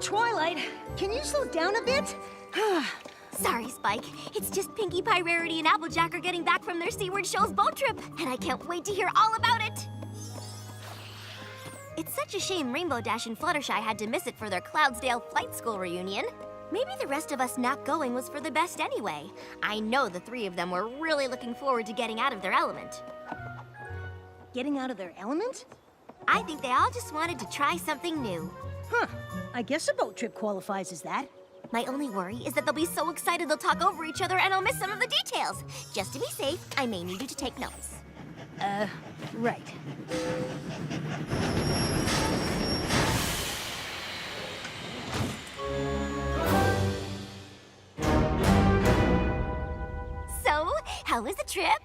Twilight, can you slow down a bit? Sorry, Spike. It's just Pinkie Pie, Rarity, and Applejack are getting back from their Seaward Shoals boat trip, and I can't wait to hear all about it. It's such a shame Rainbow Dash and Fluttershy had to miss it for their Cloudsdale Flight School reunion. Maybe the rest of us not going was for the best anyway. I know the three of them were really looking forward to getting out of their element. Getting out of their element? I think they all just wanted to try something new. Huh. I guess a boat trip qualifies as that. My only worry is that they'll be so excited they'll talk over each other and I'll miss some of the details. Just to be safe, I may need you to take notes. Right. So, how was the trip?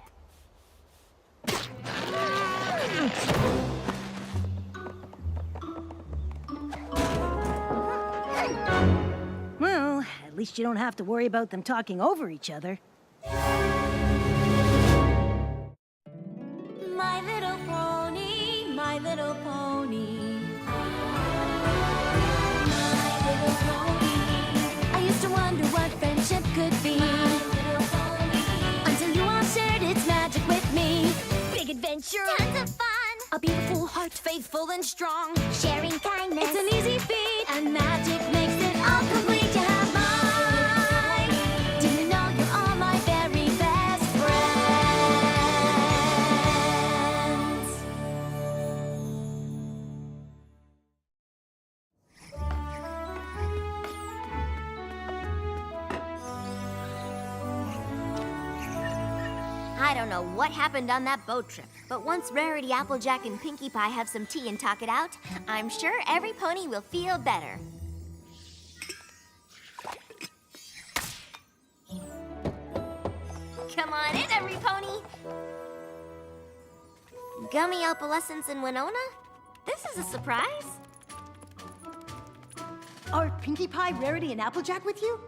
Well, at least you don't have to worry about them talking over each other. My little pony, my little pony. My little pony. I used to wonder what friendship could be. Until you all shared its magic with me. Big adventure. Tons of fun. A beautiful heart, faithful and strong. Sharing kindness. It's an easy feat. And magic makes it all complete. You have mine. Do you know you're all my very best friends? I don't know what happened on that boat trip, but once Rarity, Applejack, and Pinkie Pie have some tea and talk it out, I'm sure every pony will feel better. Come on in, every pony! Gummy Opalescence and Winona? This is a surprise. Are Pinkie Pie, Rarity, and Applejack with you?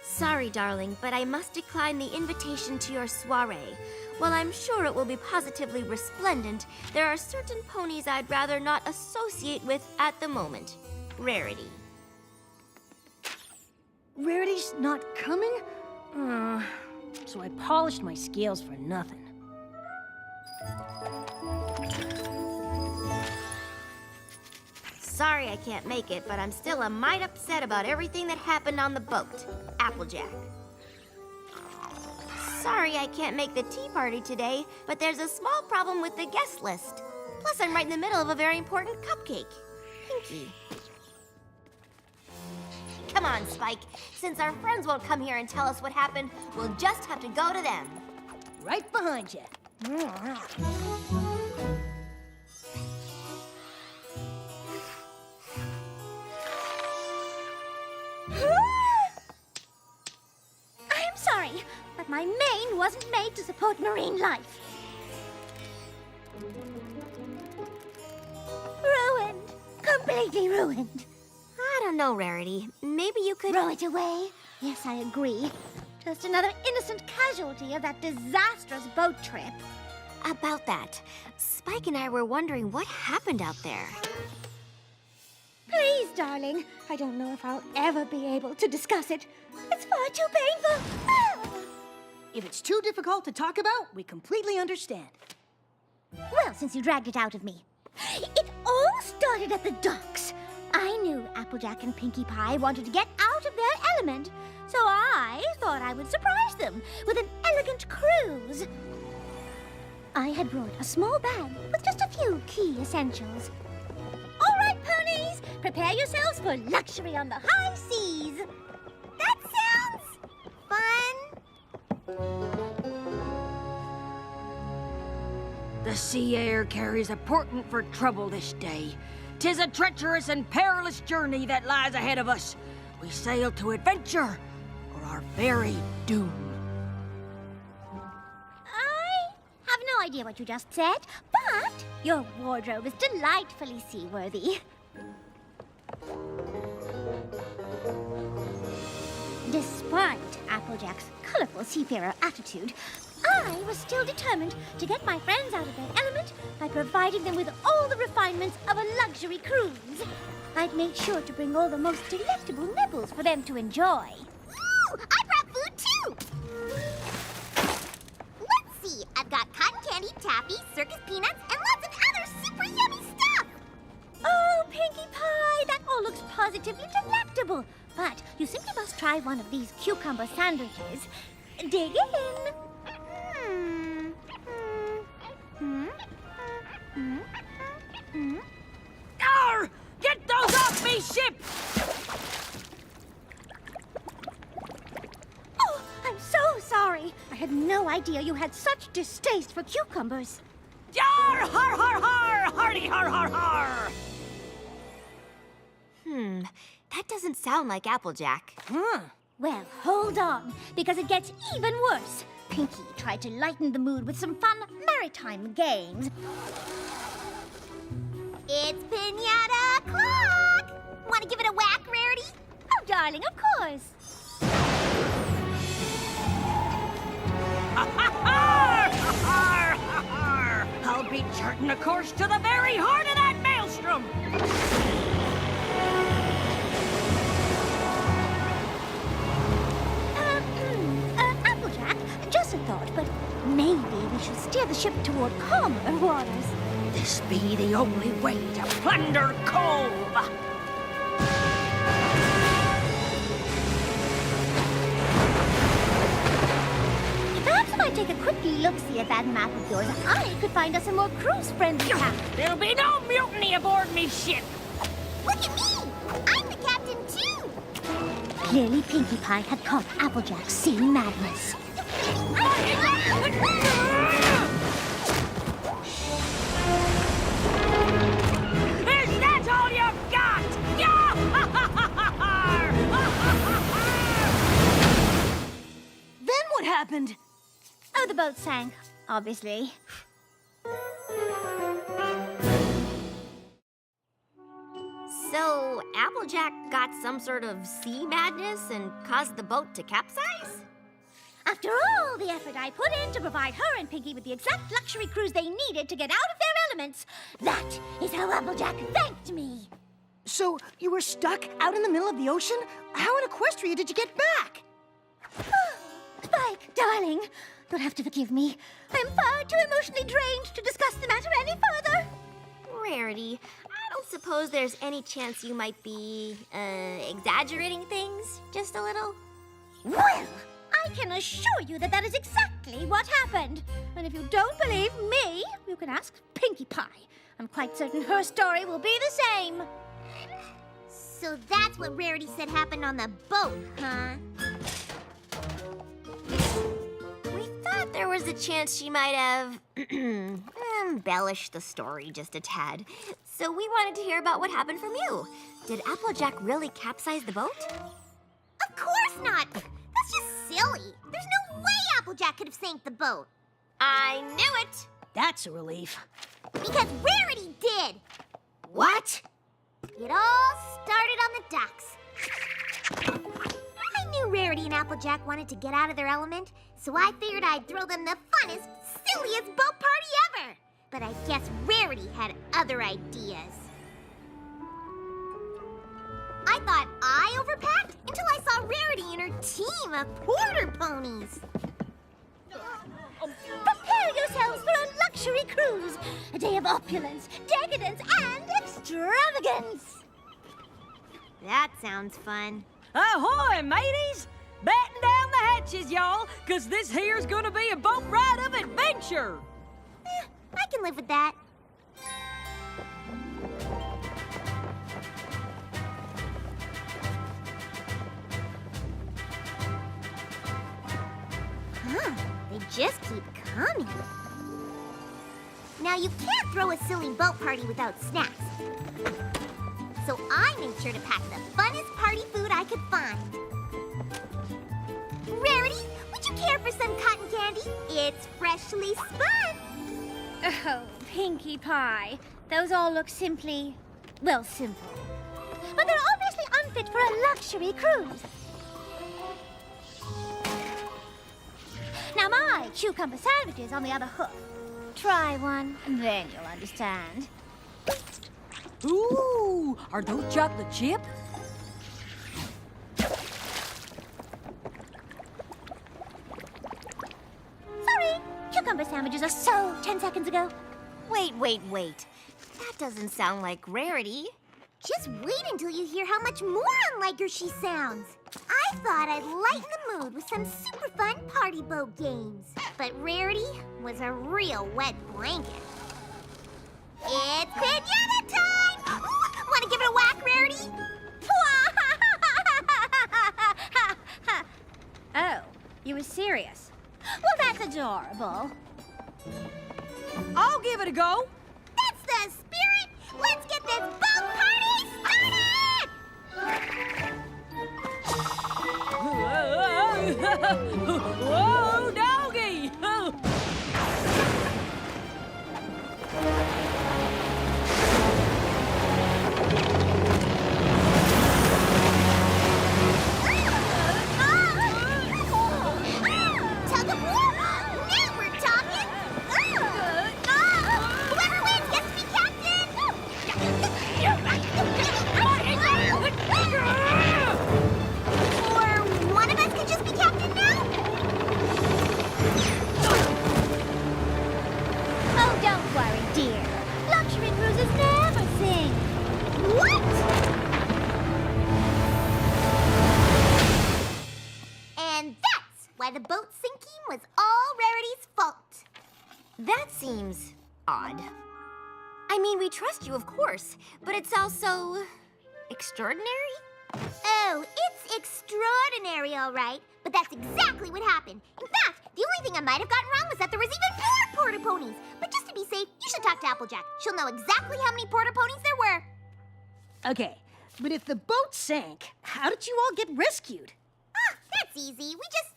Sorry, darling, but I must decline the invitation to your soiree. While I'm sure it will be positively resplendent, there are certain ponies I'd rather not associate with at the moment. Rarity. Rarity's not coming? So I polished my scales for nothing. Sorry I can't make it, but I'm still a mite upset about everything that happened on the boat. Applejack. Sorry I can't make the tea party today, but there's a small problem with the guest list. Plus, I'm right in the middle of a very important cupcake. Pinkie. Come on, Spike. Since our friends won't come here and tell us what happened, we'll just have to go to them. Right behind you. I'm sorry, but my mane wasn't made to support marine life. Ruined. Completely ruined. I don't know, Rarity. Maybe you could... Throw it away? Yes, I agree. Just another innocent casualty of that disastrous boat trip. About that, Spike and I were wondering what happened out there. Please, darling. I don't know if I'll ever be able to discuss it. It's far too painful. If it's too difficult to talk about, we completely understand. Well, since you dragged it out of me. It all started at the docks. I knew Applejack and Pinkie Pie wanted to get out of their element, so I thought I would surprise them with an elegant cruise. I had brought a small bag with just a few key essentials. All right, ponies, prepare yourselves for luxury on the high seas. That sounds fun. The sea air carries a portent for trouble this day. 'Tis a treacherous and perilous journey that lies ahead of us. We sail to adventure or our very doom. I have no idea what you just said, but your wardrobe is delightfully seaworthy. Despite Applejack's colorful seafarer attitude, I was still determined to get my friends out of their element by providing them with all the refinements of a luxury cruise. I'd made sure to bring all the most delectable nibbles for them to enjoy. Ooh, I brought food too! Let's see, I've got cotton candy, taffy, circus peanuts, and lots of other super yummy stuff! Oh, Pinkie Pie, that all looks positively delectable. But you simply must try one of these cucumber sandwiches. Dig in. Arr! Get those off me ship! Oh, I'm so sorry. I had no idea you had such distaste for cucumbers. Yar! Har har har! Hardy har har har! That doesn't sound like Applejack. Well, hold on, because it gets even worse. Pinkie tried to lighten the mood with some fun maritime games. It's Pinata o'clock! Want to give it a whack, Rarity? Oh, darling, of course. Ha ha har! Ha har ha har! I'll be charting a course to the very heart of that maelstrom! Applejack, just a thought, but maybe we should steer the ship toward calmer waters. This be the only way to plunder Cove! Perhaps if I take a quick look-see at that map of yours, I could find us a more cruise-friendly captain. There'll be no mutiny aboard me ship! Look at me! I'm the captain too! Clearly, Pinkie Pie had caught Applejack's sea madness. Is that all you've got? Then what happened? Oh, the boat sank, obviously. So, Applejack got some sort of sea madness and caused the boat to capsize? After all the effort I put in to provide her and Pinkie with the exact luxury cruise they needed to get out of their elements, that is how Applejack thanked me. So, you were stuck out in the middle of the ocean? How in Equestria did you get back? Spike, darling, you'll have to forgive me. I'm far too emotionally drained to discuss the matter any further. Rarity, I don't suppose there's any chance you might be, exaggerating things just a little? Well, I can assure you that that is exactly what happened. And if you don't believe me, you can ask Pinkie Pie. I'm quite certain her story will be the same. So that's what Rarity said happened on the boat, huh? We thought there was a chance she might have embellished the story just a tad. So we wanted to hear about what happened from you. Did Applejack really capsize the boat? Of course not! That's just silly. There's no way Applejack could have sank the boat. I knew it! That's a relief. Because Rarity did! What? It all started on the docks. I knew Rarity and Applejack wanted to get out of their element, so I figured I'd throw them the funnest, silliest boat party ever. But I guess Rarity had other ideas. I thought I overpacked until I saw Rarity and her team of porter ponies. Prepare yourselves for a luxury cruise. A day of opulence, decadence, and extravagance. That sounds fun. Ahoy, mateys! Batten down the hatches, y'all, 'cause this here's gonna be a boat ride of adventure! I can live with that. They just keep coming. Now, you can't throw a silly boat party without snacks. So I made sure to pack the funnest party food I could find. Rarity, would you care for some cotton candy? It's freshly spun. Oh, Pinkie Pie. Those all look simply, well, simple. But they're obviously unfit for a luxury cruise. Now, my cucumber sandwiches on the other hoof. Try one, and then you'll understand. Ooh, are those chocolate chip? Sorry, cucumber sandwiches are so 10 seconds ago. Wait. That doesn't sound like Rarity. Just wait until you hear how much more unlike her she sounds. I thought I'd lighten the mood with some super fun party boat games. But Rarity was a real wet blanket. It's pinata time! Want to give it a whack, Rarity? Oh, you were serious? Well, that's adorable. I'll give it a go. That's the spirit! Let's get this boat party started! Whoa, doggy! Tug of war! Now we're talking! Whoever wins gets to be captain! Or one of us can just be captain now? Oh, don't worry, dear. Luxury cruises never sink. What? And that's why the boat sinking was all Rarity's fault. That seems odd. I mean, we trust you, of course, but it's also extraordinary? Oh, it's extraordinary, all right. But that's exactly what happened. In fact, the only thing I might have gotten wrong was that there was even more porta ponies. But just to be safe, you should talk to Applejack. She'll know exactly how many porta ponies there were. Okay, but if the boat sank, how did you all get rescued? Ah, that's easy. We just...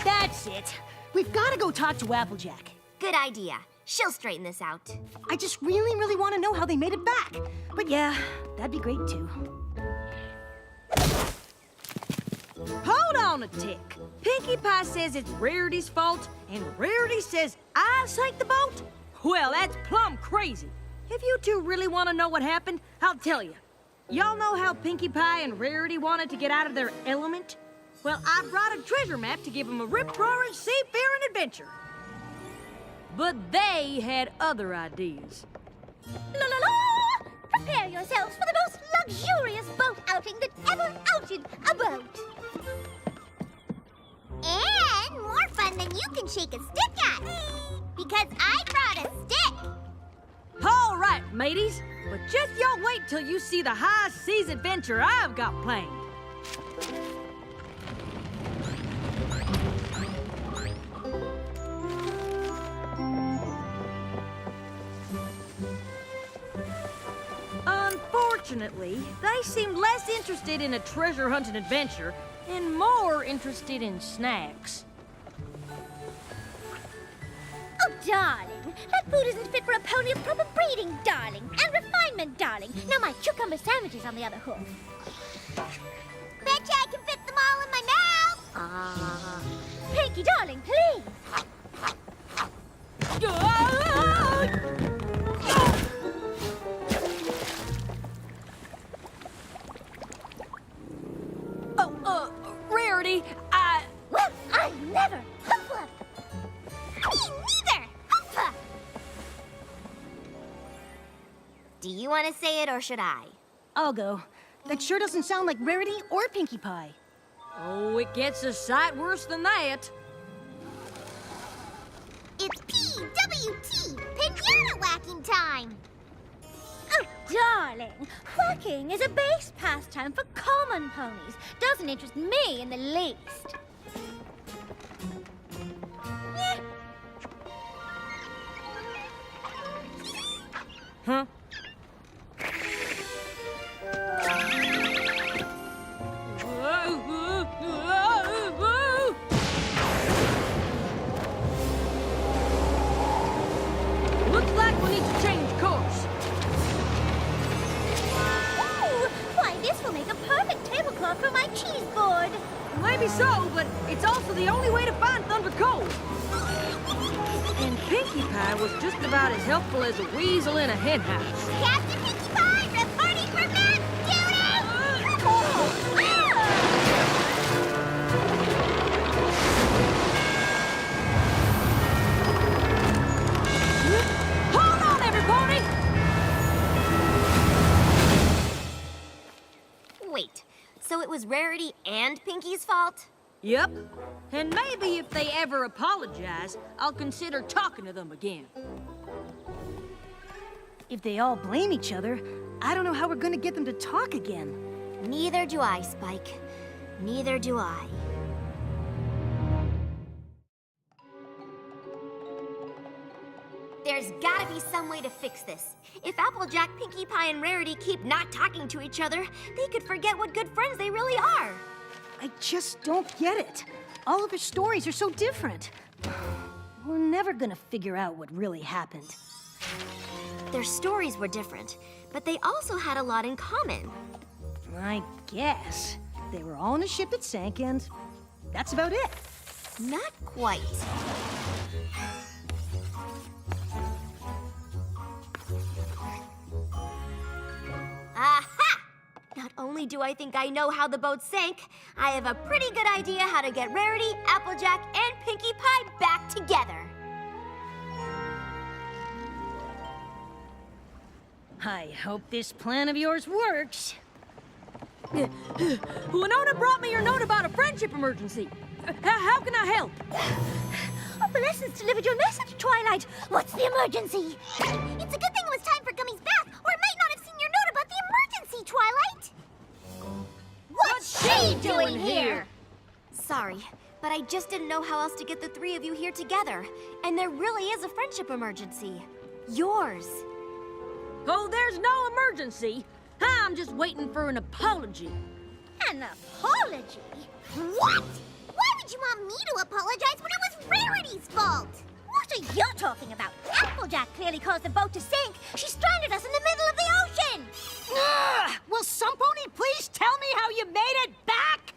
That's it. We've got to go talk to Applejack. Good idea. She'll straighten this out. I just really want to know how they made it back. But yeah, that'd be great too. Hold on a tick. Pinkie Pie says it's Rarity's fault, and Rarity says I sank the boat? Well, that's plumb crazy. If you two really want to know what happened, I'll tell you. Y'all know how Pinkie Pie and Rarity wanted to get out of their element? Well, I brought a treasure map to give them a rip-roaring seafaring adventure. But they had other ideas. La la la! Prepare yourselves for the most luxurious boat outing that ever outed a boat. And more fun than you can shake a stick at. Because I brought a stick. All right, mateys. But just y'all wait till you see the high seas adventure I've got planned. Unfortunately, they seemed less interested in a treasure hunting adventure and more interested in snacks. Oh, darling, that food isn't fit for a pony of proper breeding, darling, and refinement, darling. Now my cucumber sandwiches on the other hoof. Betcha I can fit them all in my mouth. Pinky, darling, please. Rarity, Well, I never. Humph. Me neither. Humph. Do you want to say it or should I? I'll go. That sure doesn't sound like Rarity or Pinkie Pie. Oh, it gets a sight worse than that. It's PWT, pinata whacking time. Oh, darling, whacking is a base pastime for common ponies. Doesn't interest me in the least. Yeah. Huh? Looks like we need to change course. Ooh, why, this will make a perfect tablecloth for my cheese board. maybe so, but it's also the only way to find Thunder Cove. And Pinkie Pie was just about as helpful as a weasel in a henhouse. Captain Pinkie Pie, reporting for man duty! Come on! Hold on, everybody! Wait, so it was Rarity and Pinkie's fault? Yep. And maybe if they ever apologize, I'll consider talking to them again. If they all blame each other, I don't know how we're gonna get them to talk again. Neither do I, Spike. Neither do I. There's gotta be some way to fix this. If Applejack, Pinkie Pie, and Rarity keep not talking to each other, they could forget what good friends they really are. I just don't get it. All of their stories are so different. We're never gonna figure out what really happened. Their stories were different, but they also had a lot in common. I guess. They were all on a ship that sank, and that's about it. Not quite. Aha! Not only do I think I know how the boat sank, I have a pretty good idea how to get Rarity, Applejack, and Pinkie Pie back together. I hope this plan of yours works. Winona brought me your note about a friendship emergency. How can I help? Opalescence delivered your message, Twilight. What's the emergency? It's a good thing it was time for Gummy's bath, or I might not have seen your note about the emergency, Twilight. What's she doing here? Sorry, but I just didn't know how else to get the three of you here together. And there really is a friendship emergency. Yours. Oh, there's no emergency. I'm just waiting for an apology. An apology? What? Why would you want me to apologize when it was Rarity's fault? What are you talking about? Applejack clearly caused the boat to sink. She stranded us in the middle of the ocean. Ugh! Will some pony please tell me how you made it back?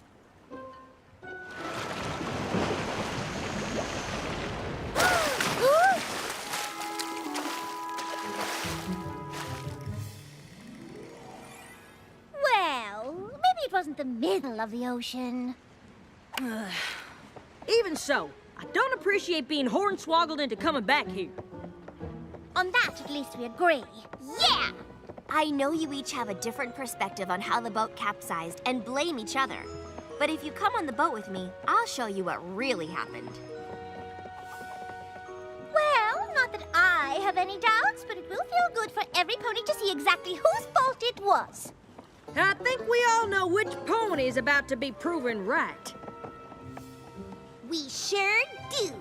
Well, maybe it wasn't the middle of the ocean. Even so, I don't appreciate being hornswoggled into coming back here. On that, at least we agree. Yeah! I know you each have a different perspective on how the boat capsized and blame each other. But if you come on the boat with me, I'll show you what really happened. Well, not that I have any doubts, but it will feel good for every pony to see exactly whose fault it was. I think we all know which pony is about to be proven right. We sure do.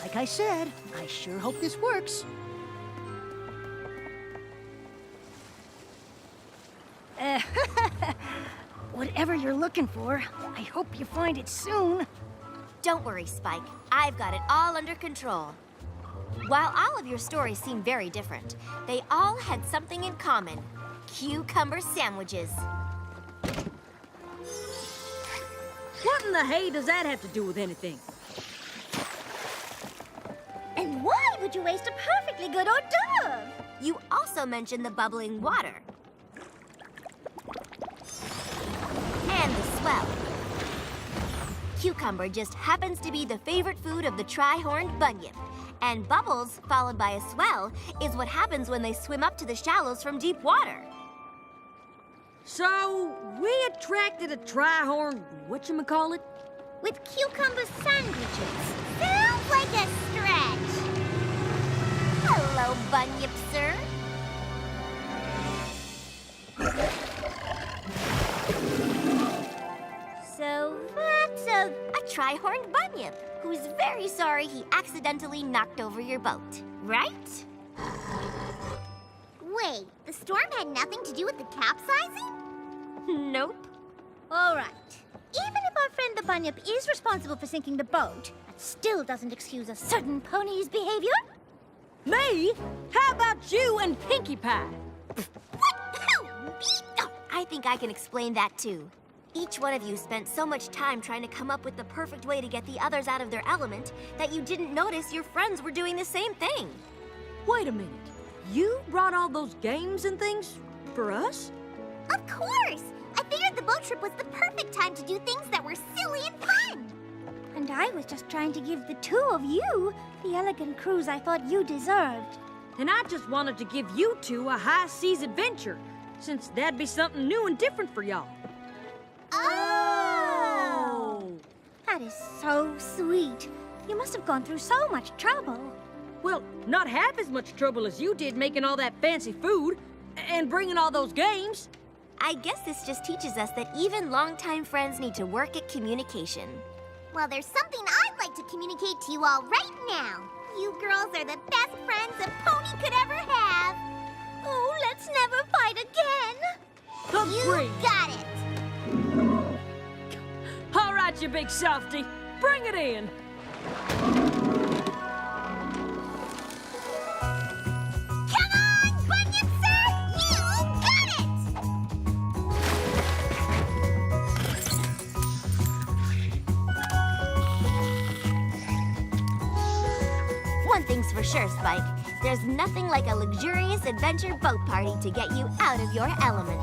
Like I said, I sure hope this works. Whatever you're looking for, I hope you find it soon. Don't worry, Spike. I've got it all under control. While all of your stories seem very different, they all had something in common. Cucumber sandwiches. What in the hay does that have to do with anything? And why would you waste a perfectly good hors d'oeuvre? You also mentioned the bubbling water. And the swell. Cucumber just happens to be the favorite food of the tri-horned bunyip. And bubbles, followed by a swell, is what happens when they swim up to the shallows from deep water. So, we attracted a tri-horn whatchamacallit? With cucumber sandwiches. Sounds like a stretch. Hello, bunyip, sir. So that's a tri-horned bunyip, who's very sorry he accidentally knocked over your boat, right? Wait, the storm had nothing to do with the capsizing? Nope. All right. Even if our friend the bunyip is responsible for sinking the boat, that still doesn't excuse a certain pony's behavior. Me? How about you and Pinkie Pie? What? Who? Me? Oh, I think I can explain that too. Each one of you spent so much time trying to come up with the perfect way to get the others out of their element that you didn't notice your friends were doing the same thing. Wait a minute. You brought all those games and things for us? Of course! I figured the boat trip was the perfect time to do things that were silly and fun. And I was just trying to give the two of you the elegant cruise I thought you deserved. And I just wanted to give you two a high seas adventure, since that'd be something new and different for y'all. Oh! That is so sweet. You must have gone through so much trouble. Well, not half as much trouble as you did making all that fancy food and bringing all those games. I guess this just teaches us that even longtime friends need to work at communication. Well, there's something I'd like to communicate to you all right now. You girls are the best friends a pony could ever have. Oh, let's never fight again. Agree. You got it. All right, you big softy. Bring it in. Come on, Bunyip Sir! You got it! One thing's for sure, Spike. There's nothing like a luxurious adventure boat party to get you out of your element.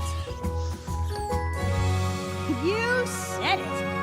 You said it.